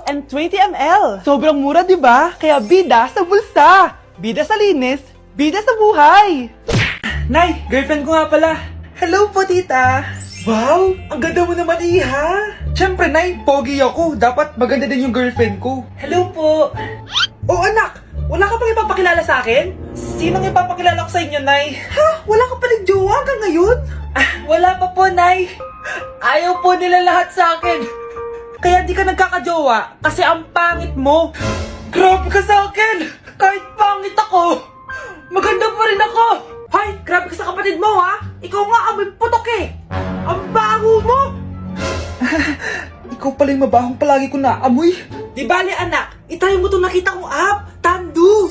and 20 ml. Sobrang mura, di ba? Kaya bida sa bulsa. Bida sa linis, bida sa buhay. Nay, girlfriend ko nga pala. Hello po, tita. Wow, ang ganda mo naman, iha. Siyempre, Nay, pogi ako. Dapat maganda din yung girlfriend ko. Hello po. Oh, anak, wala ka pang ipapakilala sa akin? Sinong ipapakilala ko sa inyo, Nay? Ha? Wala ka palang jowa hanggang ngayon? Ah, wala pa po, Nay. Ayaw po nila lahat sa akin. Kaya di ka nagkakajowa kasi ang pangit mo. Grabe ka sa akin. Kahit pangit ako, maganda pa rin ako. Hay, grabe ka sa kapatid mo, ha? Ikaw nga amoy putok eh. Ang baho mo. Ikaw pala yung mabahong palagi ko naamoy. Di bali, anak. Itayo mo itong nakita kong app. Tandu.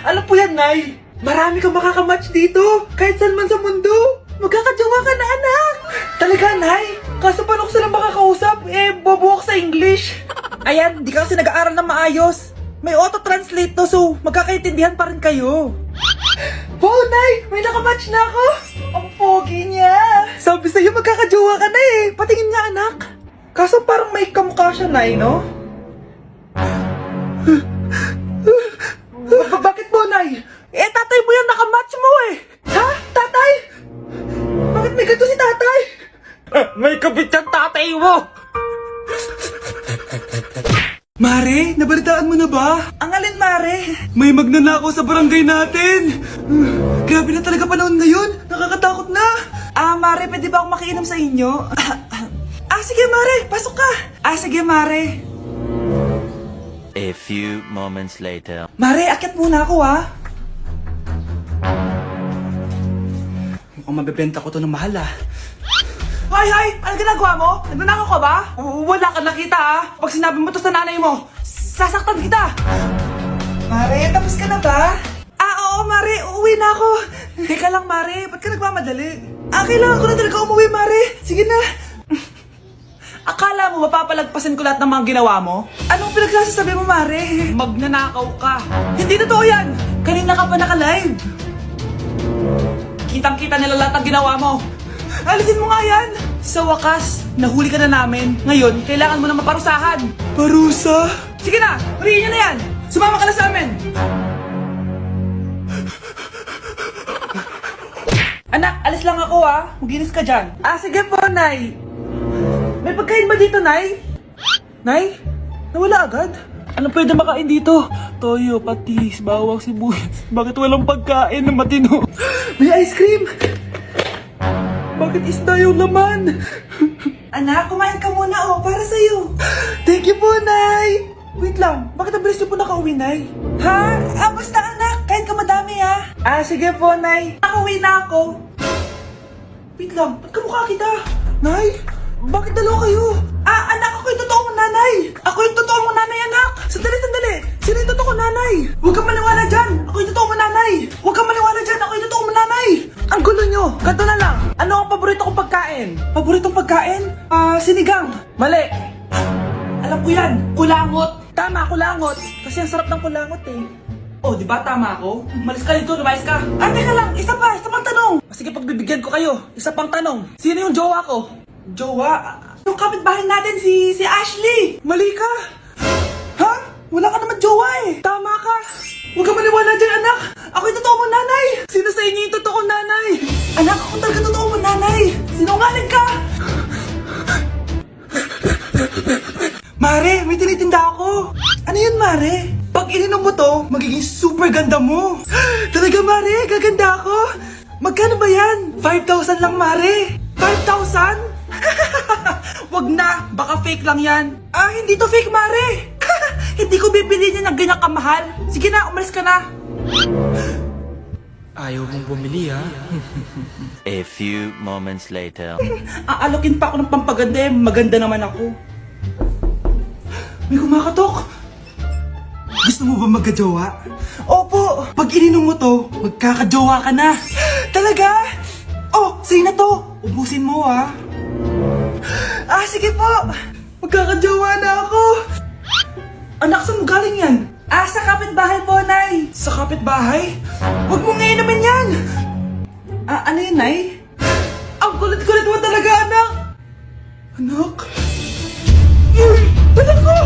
Alam po yan, Nay. Marami kang makakamatch dito. Kahit saan man sa mundo. Magkakajowa ka na, anak. Talaga, Nay? Kaso paano ko silang makakausap? Bobo ako sa English. Ayan, di ka kasi nag-aaral na maayos. May auto-translate to, so magkakaintindihan pa rin kayo. Wow, Nay! May nakamatch na ako! Ang pogi niya! Sabi sa'yo, magkakajowa ka na eh! Patingin nga, anak! Kaso parang may kamukha siya, Nay, no? Bakit po, Nay? Tatay mo yung nakamatch mo eh! Ha? Tatay? Bakit may ganito si tatay? May kabit yung tatay mo! Mare, nabalitaan mo na ba? Ang alin, Mare? May magnanakaw sa barangay natin! Grabe na talaga panahon ngayon! Nakakatakot na! Mare, pwede ba akong makiinom sa inyo? Sige, Mare! Pasok ka! Sige, Mare! A few moments later. Mare, akyat muna ako, ha? Mukhang mabibenta ko to ng mahal, ha? Hay! Ano ginagawa mo? Nagnanakaw ka ba? Wala ka nakita, ha? Pag sinabi mo to sa nanay mo, sasaktan kita! Mare, tapos ka na ba? Oo, Mare. Uuwi na ako. Teka lang, Mare. Ba't ka nagmamadali? Kailangan ko na talaga umuwi, Mare. Sige na. Akala mo mapapalagpasin ko lahat ng mga ginawa mo? Anong pinagsasasabi mo, Mare? Magnanakaw ka. Hindi totoo yan. Kanina ka pa naka-live. Kitang-kita nila lahat ng ginawa mo. Alisin mo nga yan! Sa wakas, nahuli ka na namin. Ngayon, kailangan mo na maparusahan. Parusa? Sige na! Huriin nyo na yan! Sumama ka na sa amin! Anak, alis lang ako, ha? Maginis ka dyan. Sige po, Nay. May pagkain ba dito, Nay? Nay? Nawala agad? Anong pwede makain dito? Toyo, patis, bawang, sibuyas. Bakit walang pagkain na matino? May ice cream! Bakit isda yung laman? Anak, kumain ka muna, para sa'yo. Thank you po, Nay. Wait lang, bakit ang bilis niyo po nakauwi, Nay? Ha? Basta anak, kain ka madami, ha? Sige po, Nay. Nakauwi na ako. Wait lang, ba't kamukha kita? Nay, bakit dalawa kayo? Anak, ako yung totoo mong nanay. Ako yung totoo mong nanay, anak. Sandali. Sino yung totoo mong nanay? Huwag kang maniwala dyan. Ako yung totoo mong nanay. Huwag kang maniwala dyan. Ako yung totoo mong nanay. Ang gulo nyo. Ganto na lang. Ano ang paborito kong pagkain? Paboritong pagkain? Sinigang. Mali. Alam ko yan. Kulangot. Tama, kulangot. Kasi ang sarap ng kulangot eh. Di ba tama ako? Malis ka dito, lumayas ka. Teka lang. Isa pang tanong. Sige, pagbibigyan ko kayo. Isa pang tanong. Sino yung jowa ko? Jowa? Yung kapitbahay natin, si Ashley! Mali ka! Ha? Wala ka naman jowa eh! Tama ka! Huwag ka maniwala dyan, anak! Ako yung totoo mong nanay! Sino sa inyo yung totoo nanay? Anak, ako talaga totoo mong nanay! Sinungaling ka! Mare, may tinitinda ako! Ano yun, Mare? Pag ininom mo to, magiging super ganda mo! Talaga, Mare? Gaganda ako! Magkano ba yan? 5,000 lang, Mare! 5,000? Wag na, baka fake lang yan. Hindi to fake, Mare. Hindi ko bibili niya ng ganyan kamahal. Sige na, umalis ka na. Ayaw mong bumili, ha? A few moments later. Aalokin pa ako ng pampaganda eh. Maganda naman ako. May kumakatok. Gusto mo ba magkajowa? Opo. Pag ininom mo to, magkakajowa ka na. Talaga? Sa'yo na to. Ubusin mo, ha? Sige po. Magkakajowa na ako. Anak, saan mo galing yan? Sa kapitbahay po, Nay. Sa kapitbahay? Huwag mong iinumin yan. Ano yun, Nay? Ang kulit-kulit mo talaga, anak. Anak? Uy! Anak ko!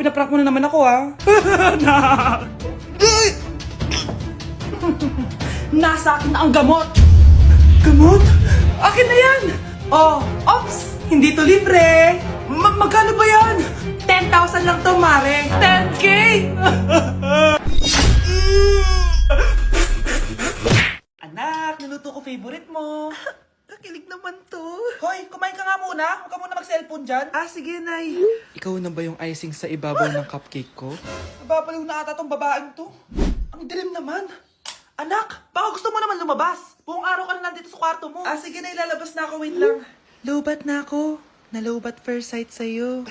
pinaprank mo na naman ako, ha? Anak! Nasa akin na ang gamot! Gamot? Akin na yan! Oh, ops! Hindi to libre! Magkano ba yan? 10,000 lang to, Mare! 10K! Anak, niluto ko favorite mo. Kakilig naman to. Hoy, kumain ka nga muna. Huwag ka muna mag-cellphone dyan. Ah, sige, Nay. Ikaw na ba yung icing sa ibabaw ng cupcake ko? Nababaliw na ata tong babaeng to. Ang dilim naman. Anak, baka gusto mo naman lumabas. Buong araw ka na nandito sa kwarto mo. Ah, sige na, ilalabas na ako. Wait lang. Lobat na ako. Nalobat first sight sa'yo.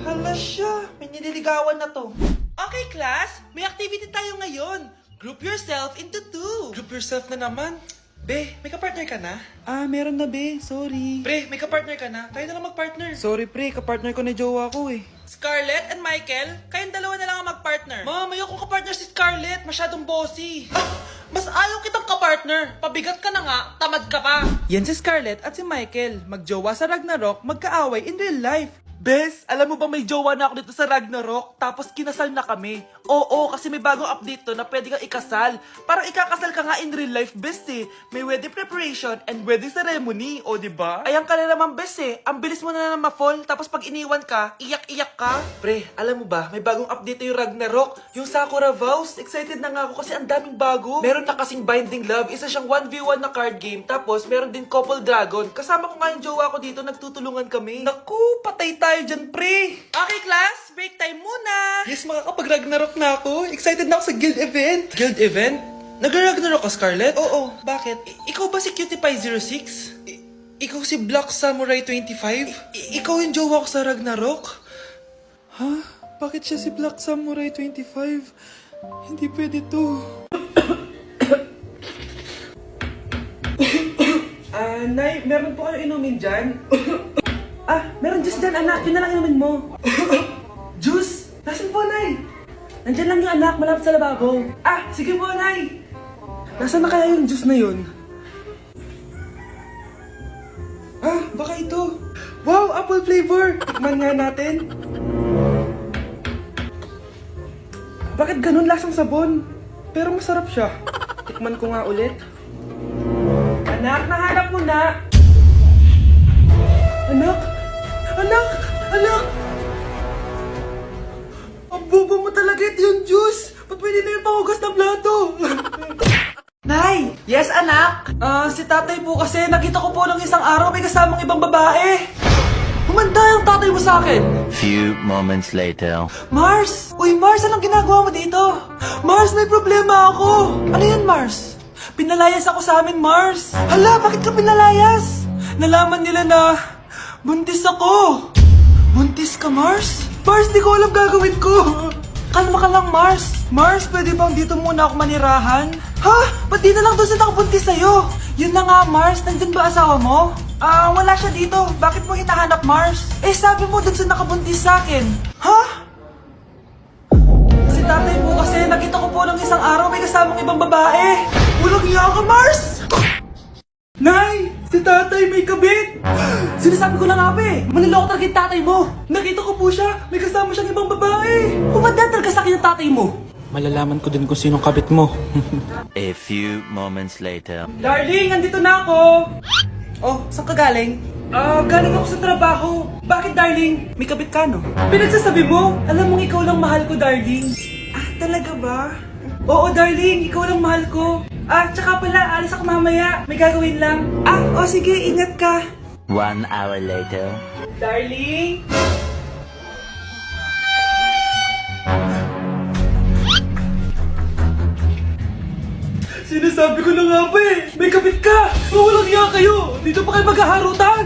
Hala siya. May nililigawan na to. Okay, class. May activity tayo ngayon. Group yourself into two. Group yourself na naman. Be, may kapartner ka na? Ah, meron na, be. Sorry. Pre, may kapartner ka na? Tayo na lang magpartner. Sorry, pre. Kapartner ko na jowa ko eh. Scarlett and Michael, kayong dalawa na lang ang mag-partner. Ma'am, ayoko kapartner si Scarlett. Masyadong bossy. Mas ayaw kitang kapartner. Pabigat ka na nga, tamad ka pa. Yan si Scarlett at si Michael. Magjowa sa Ragnarok, magkaaway in real life. Bes, alam mo ba may jowa na ako dito sa Ragnarok? Tapos kinasal na kami. Oo, kasi may bagong update to na pwede kang ikasal. Parang ikakasal ka nga in real life, bes eh. May wedding preparation and wedding ceremony, o diba? Ayan ka na naman, bes eh. Ang bilis mo na ma-fall, tapos pag iniwan ka, iyak-iyak ka. Pre, alam mo ba, may bagong update yung Ragnarok. Yung Sakura Vows. Excited na nga ako kasi ang daming bago. Meron na kasing Binding Love, isa siyang 1v1 na card game. Tapos meron din Couple Dragon. Kasama ko nga yung jowa ko dito, nagtutulungan kami. Naku, patay tayo dyan, pre. Okay, class, break time muna. Yes, makakapag-Ragnarok na ako. Excited na ako sa guild event. Guild event? Nag-Ragnarok ka, Scarlett? Oo, bakit? Ikaw ba si Cutie Pie 06? Ikaw si Black Samurai 25? Ikaw yung jowa ko sa Ragnarok? Ha? Bakit siya si Black Samurai 25? Hindi pwede to. Nay, meron po kayo inumin dyan? Meron juice dyan, anak. Yun na lang inumin mo. Juice? Nasaan po, Nay? Nandyan lang yung anak, malapit sa lababo. Sige po, Nay. Nasaan na kaya yung juice na yun? Baka ito. Wow, apple flavor. Tikman nga natin. Bakit ganun lasang sabon? Pero masarap siya. Tikman ko nga ulit. Anak, nahanap mo na. Anak! Anak! Anak! Ang bobo mo talaga, ito yung juice! Pwede na yung panghugas ng plato! Nay! Yes, anak? Si tatay po kasi nakita ko po ng isang araw may kasamang ibang babae. Humanda yung tatay mo sa akin. Few moments later. Mars! Uy, Mars, anong ginagawa mo dito? Mars, may problema ako. Ano yan, Mars? Pinalayas ako sa amin, Mars. Hala, bakit ka pinalayas? Nalaman nila na buntis ako. Buntis ka, Mars? Mars, di ko alam gagawin ko. Kalma ka lang, Mars. Mars, pwede bang dito muna ako manirahan? Ha? Ba't di na lang doon sa nakabuntis sa'yo? Yun na nga, Mars. Nandun ba asawa mo? Wala siya dito. Bakit mo hinahanap, Mars? Sabi mo doon sa nakabuntis sa akin. Ha? Si tatay po kasi nakita ko po ng isang araw may kasamang ibang babae. Walang iya ka, Mars! Nay! Si tatay may kabit! Sinasabi ko na nga ba maniloko talaga yung tatay mo! Nakita ko po siya, may kasama siyang ibang babae! Humanda talaga sa akin yung tatay mo! Malalaman ko din kung sinong kabit mo. A few moments later. Darling, andito na ako! Oh, saan ka galing? Galing ako sa trabaho. Bakit, darling? May kabit ka, no? Pinagsasabi mo? Alam mong ikaw lang mahal ko, darling. Talaga ba? Oo, darling. Ikaw lang mahal ko. Tsaka pala, alis ako mamaya. May gagawin lang. Sige. Ingat ka. 1 hour later. Darling? Sinasabi ko na nga ba may kabit ka! Mawalang iya kayo! Dito pa kayo maghaharutan!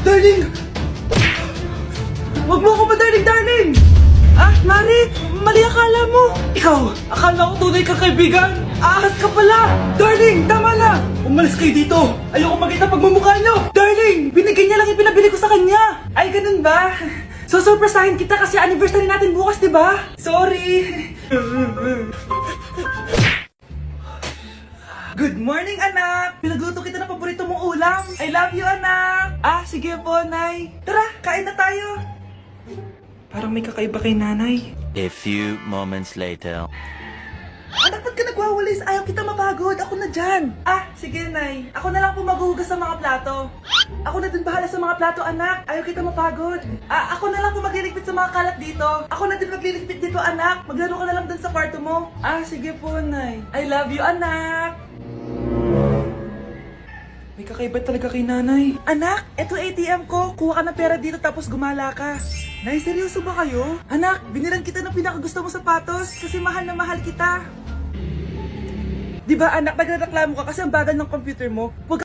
Darling! Wag mo ako ba, darling! Marit! Mali akala mo! Ikaw! Akala ko tunay kang kaibigan! Ahas ka pala! Darling! Tama na! Umalis kayo dito! Ayoko makita pagmumukha nyo! Darling! Binigay niya lang yung pinabili ko sa kanya! Ay, ganun ba? So, surpresahin kita kasi anniversary natin bukas, di ba? Sorry! Good morning, anak! Pinagluto kita ng paborito mong ulam. I love you, anak! Sige po, Nay. Tara, kain na tayo. Parang may kakaiba kay nanay. A few moments later. Anak, ba't ka nagwawalis? Ayaw kita mapagod. Ako na dyan. Ah, sige, Nay. Ako na lang po maghuhugas sa mga plato. Ako na din bahala sa mga plato, anak. Ayaw kita mapagod. Ah, ako na lang po magliligpit sa mga kalat dito. Ako na din magliligpit dito, anak. Maglaro ka na lang dun sa kwarto mo. Ah, sige po, Nay. I love you, anak. May kakaiba talaga kay nanay. Anak, eto ATM ko. Kuha ka ng pera dito tapos gumala ka. Nay, seryoso ba kayo? Anak, binilan kita ng pinakagusto mong sapatos kasi mahal na mahal kita. Di ba anak, nagreklamo ka kasi ang bagal ng computer mo? Huwag